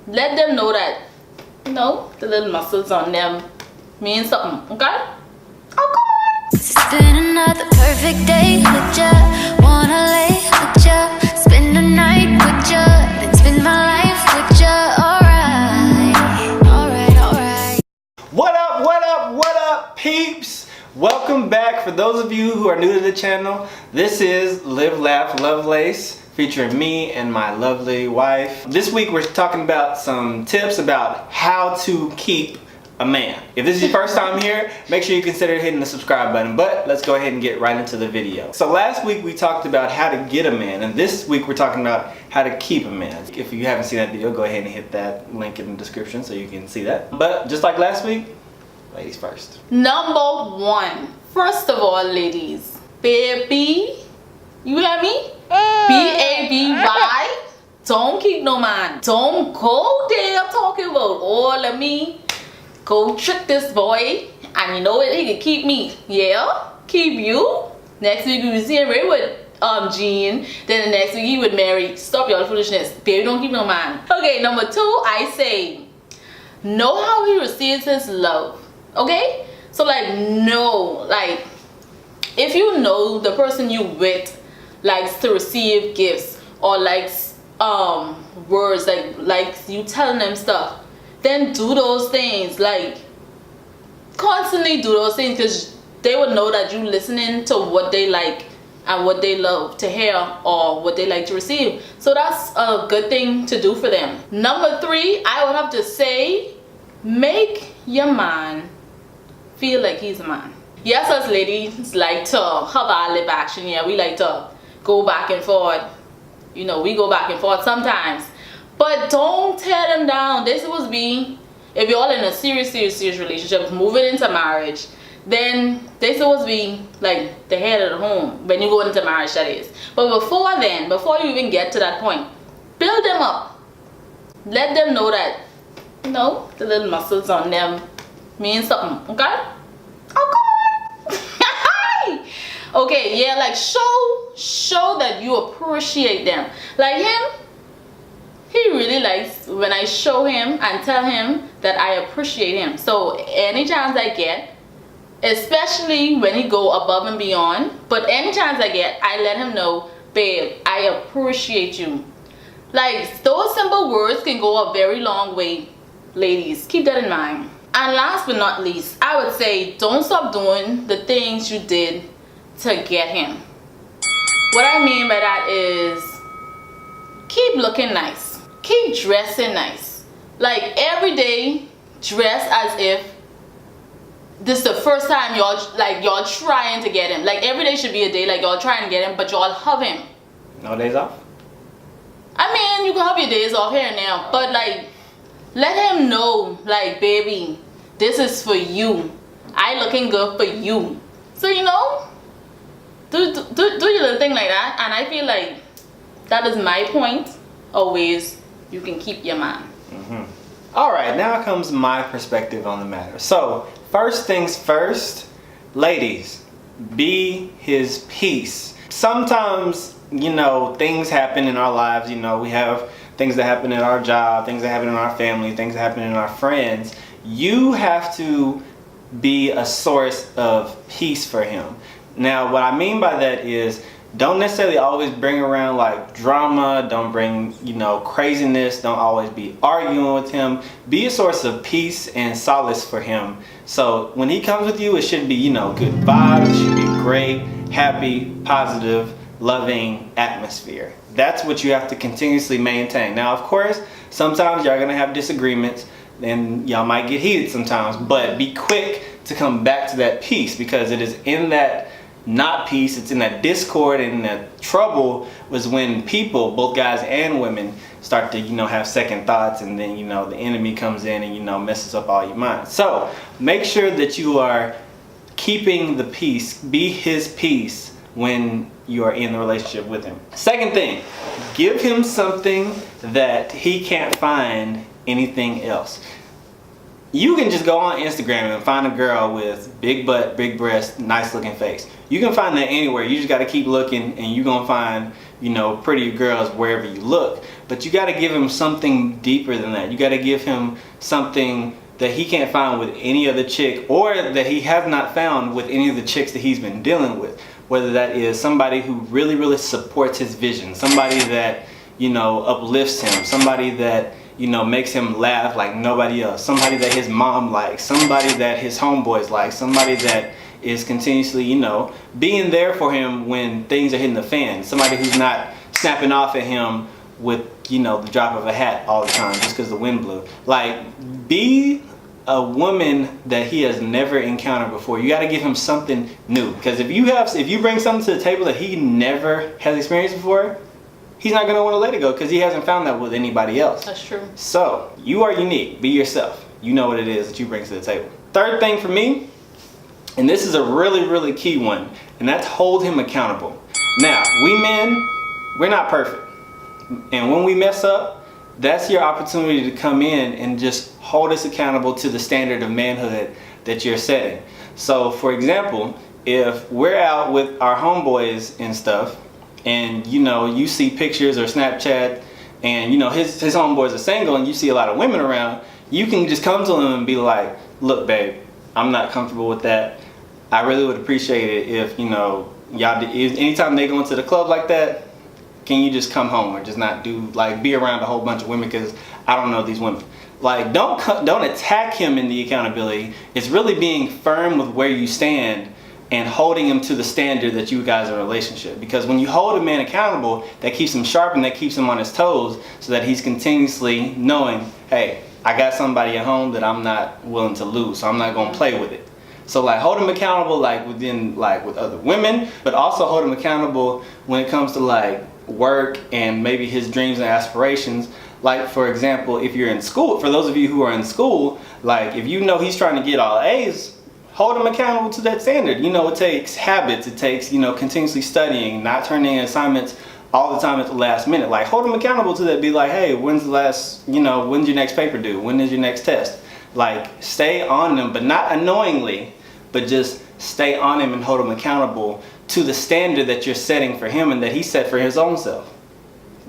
let them know that, you know, the little muscles on them mean something, okay? Oh, come on. It's been another perfect day with ya. Wanna lay with ya, spend the night with ya, then spend my life with ya. Alright, alright, alright. What up, what up, what up, peeps? Welcome back. For those of you who are new to the channel, this is Live, Laugh, Lovelace, featuring me and my lovely wife. This week we're talking about some tips about how to keep a man. If this is your first time here, make sure you consider hitting the subscribe button. But let's go ahead and get right into the video. So last week we talked about how to get a man, and this week we're talking about how to keep a man. If you haven't seen that video, go ahead and hit that link in the description so you can see that. But just like last week, ladies first. Number one. First of all, ladies, baby, you hear me? B-A-B-Y. Don't keep no man. Don't go there talking about, oh, let me go trick this boy, and you know what, he can keep me. Yeah, keep you. Next week we will see him right with Jean. Then the next week he would marry. Stop your foolishness. Baby, don't keep no man. Okay, number two, I say, know how he receives his love. Okay? So like, know, like, if you know the person you with likes to receive gifts or likes words, like you telling them stuff, then do those things. Like, constantly do those things, because they would know that you listening to what they like and what they love to hear or what they like to receive. So that's a good thing to do for them. Number three, I would have to say, make your man feel like he's a man. Yes, us ladies like to have our lip action. Yeah, we like to go back and forth. You know, we go back and forth sometimes. But don't tear them down. They're supposed to be, if you're all in a serious relationship, moving into marriage, then they're supposed to be like the head of the home when you go into marriage, that is. But before then, before you even get to that point, build them up. Let them know that, you know, the little muscles on them mean something, okay? Oh, come on. Okay, yeah, like show that you appreciate them. Like him, he really likes when I show him and tell him that I appreciate him. So any chance I get, especially when he go above and beyond, but any chance I get, I let him know, babe, I appreciate you. Like, those simple words can go a very long way, ladies. Keep that in mind. And last but not least, I would say, don't stop doing the things you did to get him. What I mean by that is, keep looking nice. Keep dressing nice. Like, every day, dress as if this is the first time y'all trying to get him. Like, every day should be a day like y'all trying to get him, but y'all have him. No days off? I mean, you can have your days off here and now, but like, let him know, like, baby, this is for you. I looking good for you. So, you know, do your little thing like that. And I feel like that is my point of ways you can keep your man. All right, now comes my perspective on the matter. So, first things first, ladies, be his peace. Sometimes, you know, things happen in our lives. You know, we have things that happen in our job, things that happen in our family, things that happen in our friends. You have to be a source of peace for him. Now, what I mean by that is, don't necessarily always bring around like drama, don't bring, you know, craziness, don't always be arguing with him. Be a source of peace and solace for him. So when he comes with you, it should be, you know, good vibes, it should be great, happy, positive, loving atmosphere. That's what you have to continuously maintain. Now, of course, sometimes y'all gonna have disagreements and y'all might get heated sometimes, but be quick to come back to that peace, because it is in that not peace, it's in that discord and that trouble was when people, both guys and women, start to, you know, have second thoughts, and then, you know, the enemy comes in and, you know, messes up all your minds. So make sure that you are keeping the peace, be his peace when you are in the relationship with him. Second thing, give him something that he can't find anything else. You can just go on Instagram and find a girl with big butt, big breast, nice looking face. You can find that anywhere. You just got to keep looking, and you're going to find, you know, pretty girls wherever you look. But you got to give him something deeper than that. You got to give him something that he can't find with any other chick, or that he has not found with any of the chicks that he's been dealing with. Whether that is somebody who really, really supports his vision, somebody that, you know, uplifts him, somebody that, you know, makes him laugh like nobody else, somebody that his mom likes, somebody that his homeboys like, somebody that is continuously, you know, being there for him when things are hitting the fan, somebody who's not snapping off at him with, you know, the drop of a hat all the time just because the wind blew. Like, be a woman that he has never encountered before. You got to give him something new, because if you bring something to the table that he never has experienced before, he's not going to want to let it go because he hasn't found that with anybody else. That's true. So you are unique. Be yourself. You know what it is that you bring to the table. Third thing for me, and this is a really, really key one, and that's hold him accountable. Now, we men, we're not perfect. And when we mess up, that's your opportunity to come in and just hold us accountable to the standard of manhood that you're setting. So, for example, if we're out with our homeboys and stuff, and, you know, you see pictures or Snapchat, and, you know, his homeboys are single, and you see a lot of women around, you can just come to him and be like, look, babe, I'm not comfortable with that. I really would appreciate it if, you know, anytime they go into the club like that, can you just come home or just not be around a whole bunch of women, because I don't know these women. Like, don't attack him in the accountability. It's really being firm with where you stand and holding him to the standard that you guys are in a relationship. Because when you hold a man accountable, that keeps him sharp and that keeps him on his toes, so that he's continuously knowing, hey, I got somebody at home that I'm not willing to lose, so I'm not gonna play with it. So like, hold him accountable like with other women, but also hold him accountable when it comes to like work and maybe his dreams and aspirations. Like, for example, if you're in school, for those of you who are in school, like if you know he's trying to get all A's, hold him accountable to that standard. You know, it takes habits, it takes, you know, continuously studying, not turning in assignments all the time at the last minute. Like, hold him accountable to that. Be like, hey, when's your next paper due? When is your next test? Like, stay on them, but not annoyingly, but just stay on him and hold him accountable to the standard that you're setting for him and that he set for his own self.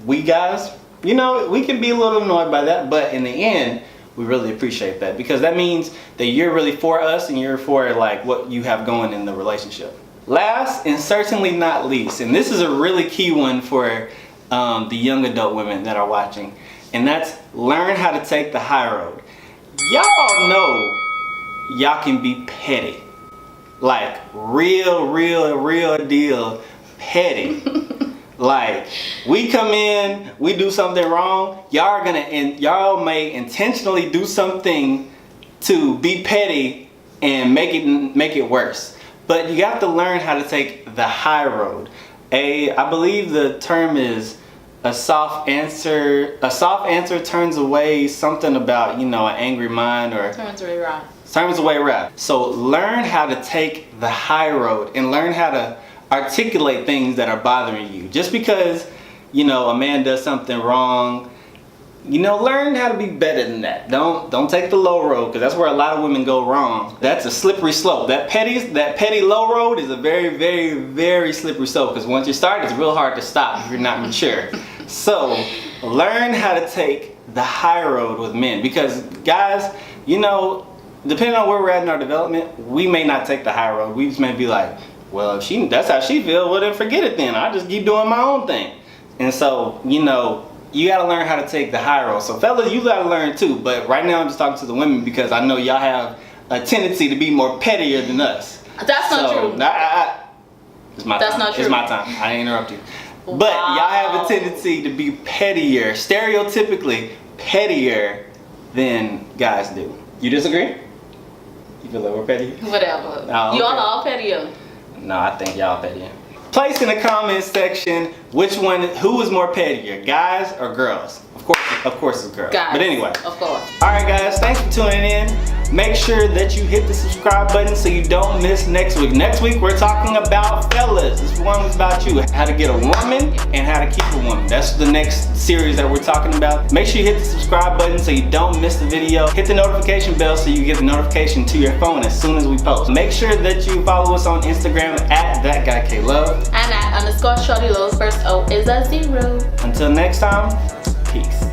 We guys, you know, we can be a little annoyed by that, but in the end, we really appreciate that, because that means that you're really for us and you're for like what you have going in the relationship. Last and certainly not least, and this is a really key one for the young adult women that are watching, and that's learn how to take the high road. Y'all know y'all can be petty. Like real deal petty. Like, we come in, we do something wrong, y'all may intentionally do something to be petty and make it worse. But you have to learn how to take the high road. I believe the term is a soft answer turns away something about, you know, an angry mind, or Turns away wrong. Turns away wrath. So learn how to take the high road and learn how to articulate things that are bothering you. Just because, you know, a man does something wrong, you know, learn how to be better than that. Don't take the low road, because that's where a lot of women go wrong. That's a slippery slope. That petty low road is a very slippery slope, because once you start, it's real hard to stop if you're not mature. So learn how to take the high road with men, because guys, you know, depending on where we're at in our development, we may not take the high road. We just may be like, well, if that's how she feels, well then forget it then. I just keep doing my own thing. And so, you know, you gotta learn how to take the high road. So fellas, you gotta learn too. But right now I'm just talking to the women, because I know y'all have a tendency to be more pettier than us. That's not true. It's my That's time. not true. It's my time. I didn't interrupt you. But y'all have a tendency to be pettier, stereotypically pettier than guys do. You disagree? You feel like we're petty? Whatever. Oh, okay. Y'all are all pettier. No, I think y'all pettier. Place in the comments section who is more pettier, guys or girls? Of course it's girls. Guys. But anyway. Of course. Alright guys, thanks for tuning in. Make sure that you hit the subscribe button so you don't miss next week. Next week we're talking about fellas. This one was about you, how to get a woman and how to keep a woman. That's the next series that we're talking about. Make sure you hit the subscribe button so you don't miss the video. Hit the notification bell so you get the notification to your phone as soon as we post. Make sure that you follow us on Instagram at ThatGuyKLove. And at _ShortyLove. First O is a 0. Until next time, peace.